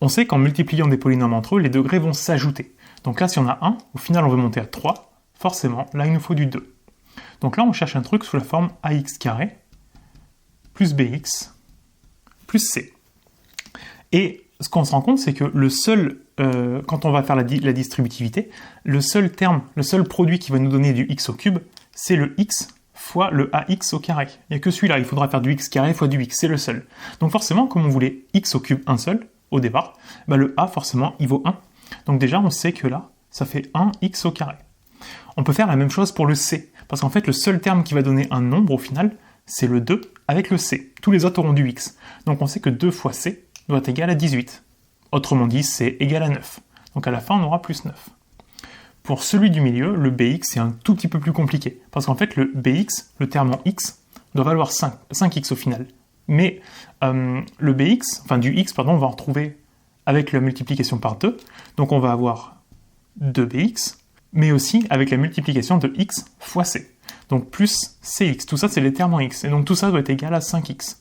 On sait qu'en multipliant des polynômes entre eux, les degrés vont s'ajouter. Donc là, si on a 1, au final on veut monter à 3, forcément, là il nous faut du 2. Donc là, on cherche un truc sous la forme ax carré plus bx plus c. Et ce qu'on se rend compte, c'est que le seul, quand on va faire la distributivité, le seul terme, le seul produit qui va nous donner du x au cube, c'est le x fois le ax au carré. Il n'y a que celui-là, il faudra faire du x carré fois du x, c'est le seul. Donc forcément, comme on voulait x au cube un seul, au départ, bah le a, forcément, il vaut 1. Donc déjà, on sait que là, ça fait 1x au carré. On peut faire la même chose pour le c, parce qu'en fait, le seul terme qui va donner un nombre, au final, c'est le 2 avec le c. Tous les autres auront du x. Donc on sait que 2 fois c doit être égal à 18. Autrement dit, c égale à 9. Donc à la fin, on aura plus 9. Pour celui du milieu, le bx, c'est un tout petit peu plus compliqué, parce qu'en fait, le bx, le terme en x, doit valoir 5x au final. Mais le bx, enfin du x, pardon, on va en retrouver avec la multiplication par 2, donc on va avoir 2bx, mais aussi avec la multiplication de x fois c. Donc plus cx, tout ça c'est les termes en x, et donc tout ça doit être égal à 5x.